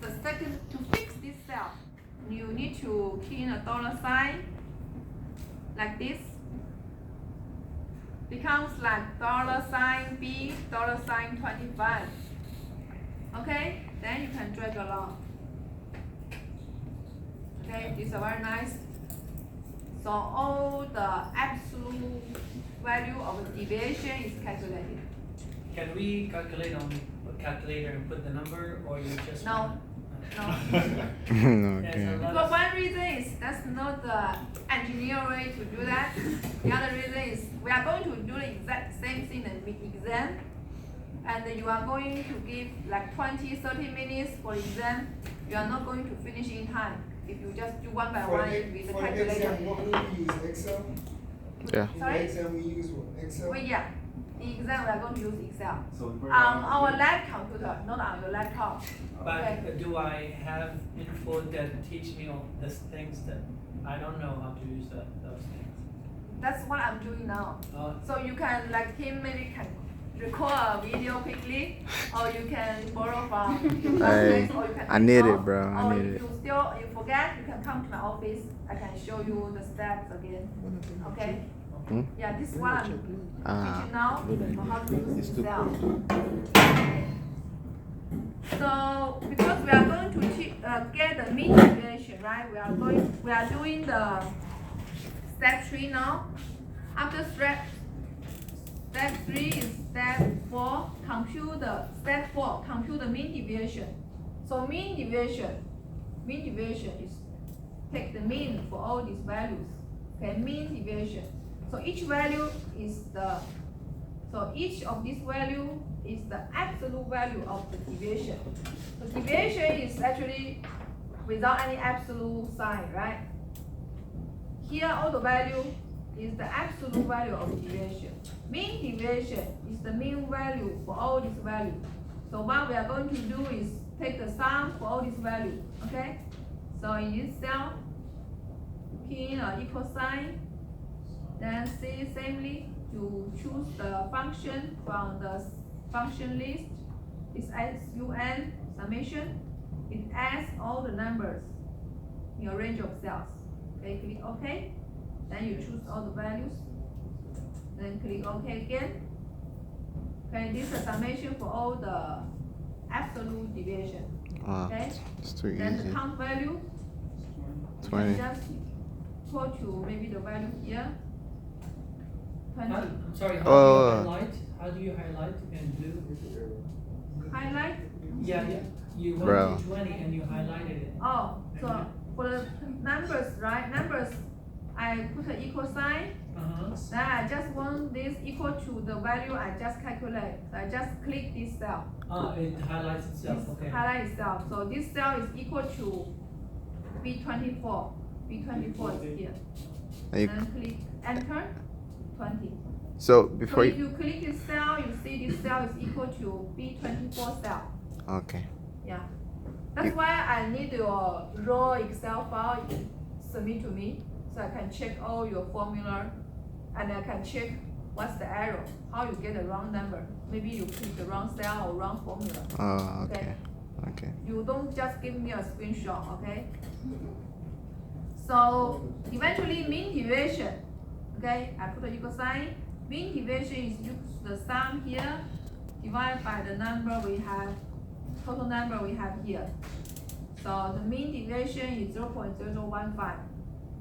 the second, to fix this cell, you need to key in a dollar sign like this. Becomes like dollar sign B, dollar sign 25. Okay, then you can drag along. Okay, this is very nice. So all the absolute value of the deviation is calculated. Can we calculate on a calculator and put the number, or you just No. No. Okay. But one reason is that's not the engineer way to do that. The other reason is we are going to do the exact same thing in the exam, and you are going to give like 20-30 minutes for exam. You are not going to finish in time if you just do one by one with the calculator. For exam, what will we use? Excel? Yeah. Sorry? In the exam we use what? Excel? Well, yeah. In exam we are going to use Excel. So On our lab computer, not on your laptop. But Okay. do I have info that teach me all these things that I don't know how to use those things? That's what I'm doing now. Uh, So you can, like him, maybe can record a video quickly, or you can borrow from your classmates, or you can. I need record, it, bro. I or need if it. you forget, you can come to my office. I can show you the steps again. Okay? Hmm? Yeah, this one I'm teaching now on how to use Excel. Okay. So because we are going to get the mean deviation, right? We are doing the step 3 now. After step 3 is step 4. Compute the mean deviation. So mean deviation is take the mean for all these values. Okay, mean deviation. So each value is each of these value is the absolute value of the deviation. So deviation is actually without any absolute sign, right? Here all the value is the absolute value of deviation. Mean deviation is the mean value for all these values. So what we are going to do is take the sum for all these values, okay? So in this cell, key in an equal sign, then see samely to choose the function from the function list. It's SUN summation. It adds all the numbers in a range of cells. Okay, click OK. Then you choose all the values. Then click OK again. Okay, this is a summation for all the absolute deviation. Wow. Okay. It's too Then the easy. count value. 20. You can just go to maybe the value here. 20. I'm sorry, how Oh. do you highlight? How do you highlight and do? Highlight. Yeah, you went Bro. to 20 and you highlighted it. Oh, so for the numbers, right? Numbers, I put an equal sign. Uh-huh. Then I just want this equal to the value I just calculate. So I just click this cell. It highlights itself, okay. Highlight itself. So this cell is equal to B24. B24 is here. You- Then click enter. 20. So So before if you. you click this cell, you see this cell is equal to B24 cell. Okay. Yeah. That's why I need your raw Excel file you submit to me, so I can check all your formula, and I can check what's the error, how you get the wrong number. Maybe you click the wrong cell or wrong formula. Oh, okay. Okay. You don't just give me a screenshot, okay? So eventually mean deviation. Okay, I put an equal sign. Mean deviation is use the sum here divided by the number we have, total number we have here. So the mean deviation is 0.0015.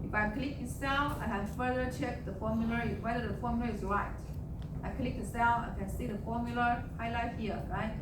If I click the cell, I can further check the formula, whether the formula is right. I click the cell, I can see the formula highlight here, right?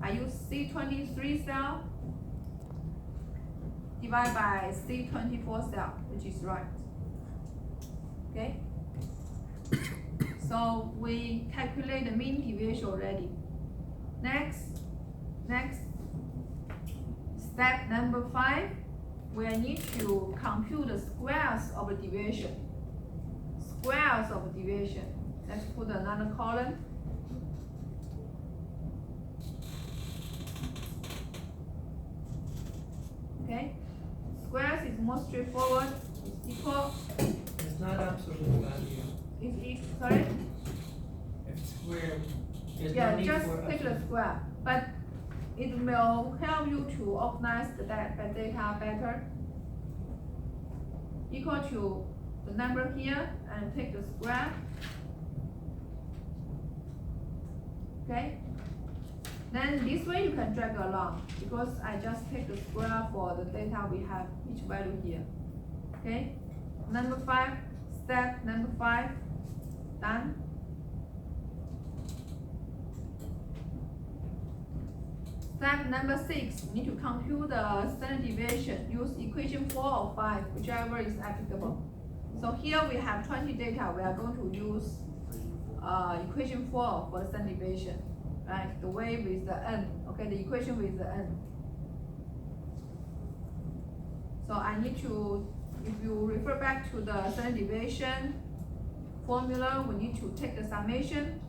I use C23 cell divided by C24 cell, which is right. Okay? So we calculate the mean deviation already. Next, step number 5, we need to compute the squares of the deviation. Squares of deviation. Let's put another column. Okay? Squares is more straightforward. It's equal. It's not absolute value. Sorry? If it's square, there's no Yeah, need just for take the absolute. square. But it will help you to organize the data better. Equal to the number here and take the square. Okay. Then this way you can drag along because I just take the square for the data we have each value here. Okay. Number 5, step number 5, done. Step number 6, you need to compute the standard deviation. Use equation 4 or 5, whichever is applicable. So here we have 20 data. We are going to use equation 4 for the standard deviation, right? The way with the n, okay, the equation with the n. So I need to, if you refer back to the standard deviation formula, we need to take the summation.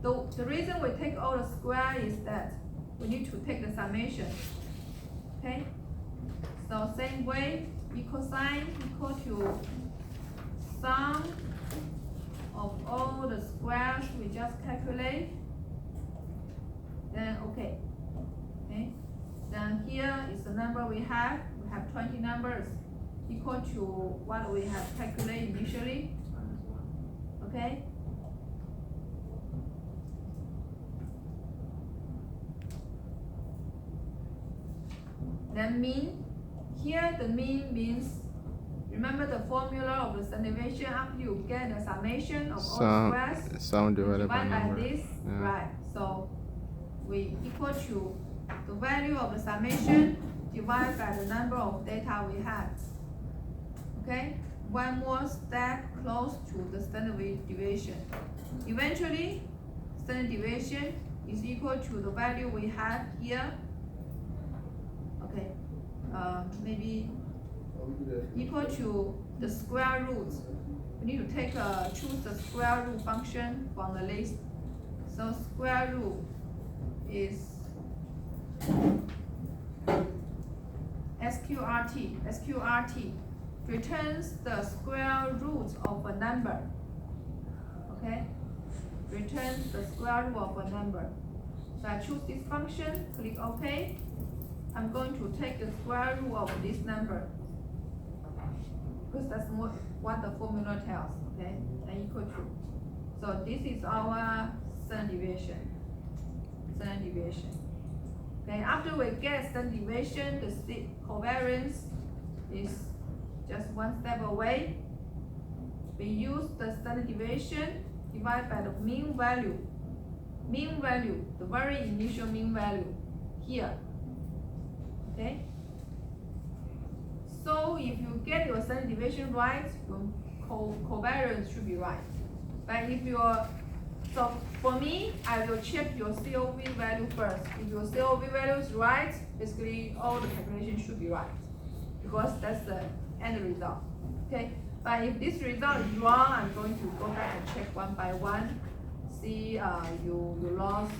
The reason we take all the square is that we need to take the summation. Okay? So same way, equal sign equal to sum of all the squares we just calculate. Then okay. Okay? Then here is the number we have. We have 20 numbers equal to what we have calculated initially. Okay? Then mean, here the mean means, remember the formula of the standard deviation, after you get the summation of all squares, sum divided by divide by number. this, Yeah. right? So we equal to the value of the summation divided by the number of data we had. Okay? One more step close to the standard deviation. Eventually, standard deviation is equal to the value we have here. Okay, maybe equal to the square root. We need to take choose the square root function from the list. So square root is SQRT. SQRT returns the square root of a number. Okay, returns the square root of a number. So I choose this function. Click OK. I'm going to take the square root of this number because that's what the formula tells, okay? And equal to. So this is our standard deviation. Standard deviation. Okay, after we get standard deviation, the covariance is just one step away. We use the standard deviation divided by the mean value. Mean value, the very initial mean value here. Okay. So if you get your standard deviation right, your covariance should be right. But if so for me, I will check your COV value first. If your COV value is right, basically all the calculations should be right, because that's the end result. Okay. But if this result is wrong, I'm going to go back and check one by one. See, you lost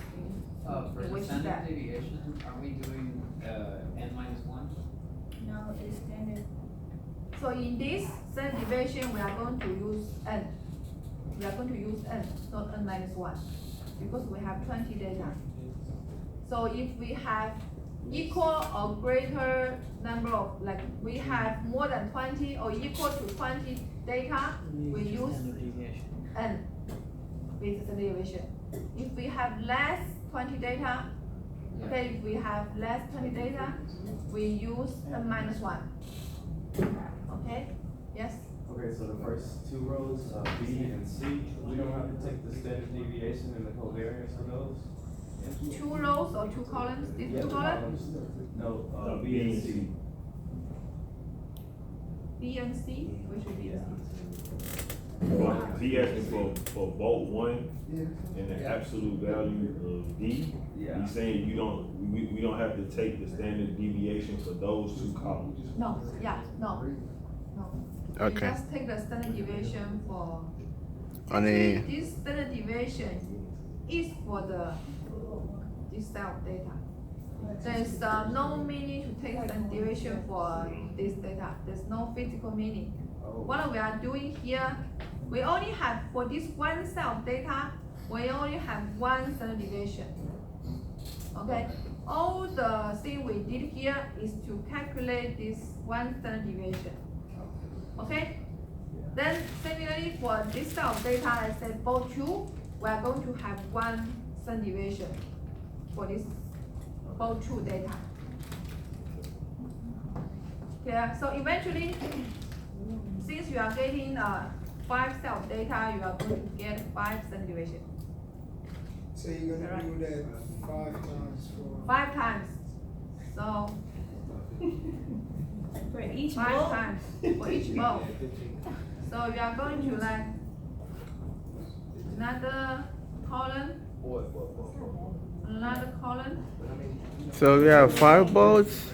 For in the which standard step. deviation, are we doing n-1? No, it's standard. So in this standard deviation, we are going to use n. We are going to use n, not n minus 1, because we have 20 data. So if we have equal or greater number of, like we have more than 20 or equal to 20 data, we use Standard deviation. n with standard deviation. If we have less 20 data, okay, if we have less 20 data, we use n minus 1. Okay, yes? Okay, so the first two rows, B and C, we don't have to take the standard deviation and the covariance for those? 2 rows or 2 columns? These Yeah, 2 the columns? No, B and C. B and C? Which would be Well, he asking for both one and the absolute value of D. Yeah. He's saying we don't have to take the standard deviation for those two columns. No, yeah, no. Okay. You just take the standard deviation for. Only- Actually, this standard deviation is for this set of data. There's no meaning to take standard deviation for this data. There's no physical meaning. What we are doing here, we only have, for this one set of data, we only have one standard deviation. Okay? all the thing we did here is to calculate this one standard deviation. Okay? Then similarly for this type of data, I said both 2, we are going to have one standard deviation for this both 2 data. Okay, so eventually, since you are getting 5 set of data, you are going to get 5 standard deviation. So you're gonna do that 5 times for. 5 times. So For each 5 bowl? times for each bowl. So you are going to like another column, another column. So we have 5 bolts.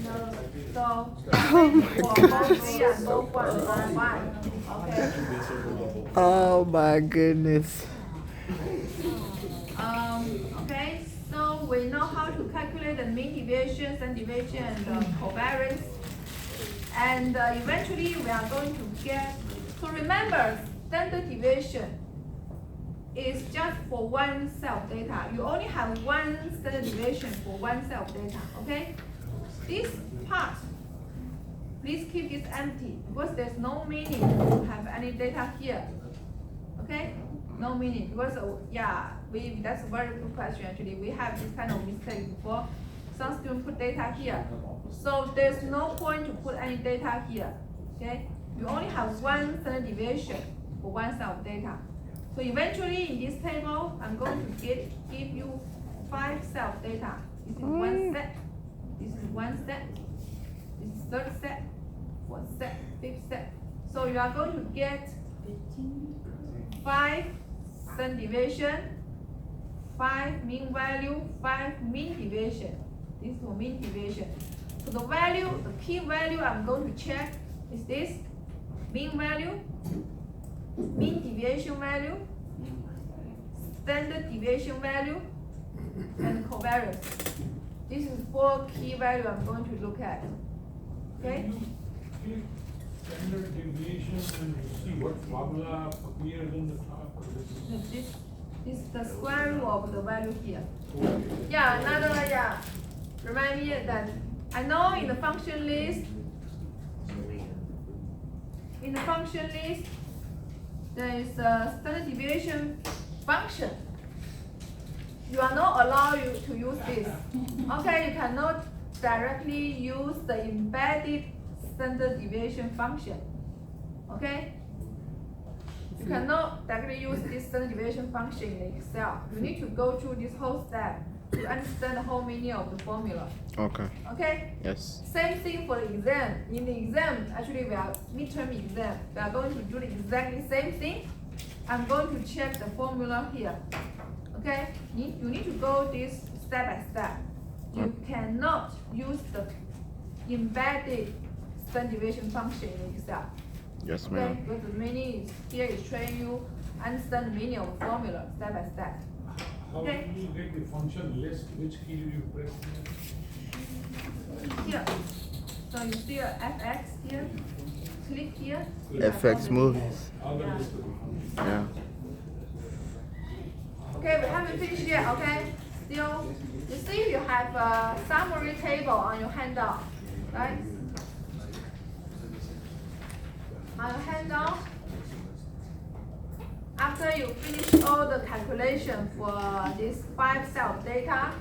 No, so for both 3 and both 1 are 1. Okay. Oh my goodness. Okay, so we know how to calculate the mean deviation, standard deviation, and the covariance. And eventually we are going to get, so remember, standard deviation is just for one set of data. You only have one standard deviation for one set of data, okay? This part, please keep this empty because there's no meaning to have any data here, okay? No meaning because that's a very good question actually. We have this kind of mistake before. Some students put data here, so there's no point to put any data here. Okay, you only have one standard deviation for one set of data. So eventually in this table, I'm going to give you 5 set of data. This is one set. This is one set. This is third set, fourth set, fifth set. So you are going to get 5 standard deviation, 5 mean value, 5 mean deviation. This is for mean deviation. So the value, the key value I'm going to check is this mean value, mean deviation value, standard deviation value, and covariance. This is 4 key value I'm going to look at. Okay? Standard deviation and see what formula appears on the top of this. This is the square root of the value here. Yeah, another, remind me that I know in the function list, there is a standard deviation function. You are not allowed to use this. Okay, you cannot directly use the embedded standard deviation function. Okay? You cannot directly use this standard deviation function in Excel. You need to go through this whole step to understand the whole meaning of the formula. Okay. Okay? Yes. Same thing for the exam. In the exam, actually we are midterm exam. We are going to do the exactly same thing. I'm going to check the formula here. Okay? You need to go this step by step. You cannot use the embedded standard deviation function in Excel. Yes, Okay? ma'am. Because the meaning is here is showing you understand the meaning of the formula step by step. How Okay. do you get the function list? Which key do you press? Here. So you see a fx here. Click here. You have all FX the movies. details. Other Yeah. list of the function. Yeah. Okay, we haven't finished yet, okay? Still, you see you have a summary table on your handout, right? On your handout, after you finish all the calculation for this 5 set of data,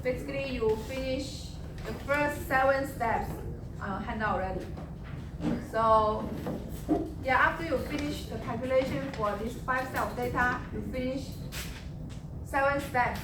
basically you finish the first 7 steps on your handout already. So, yeah, after you finish the calculation for this 5 set of data, you finish 7 steps.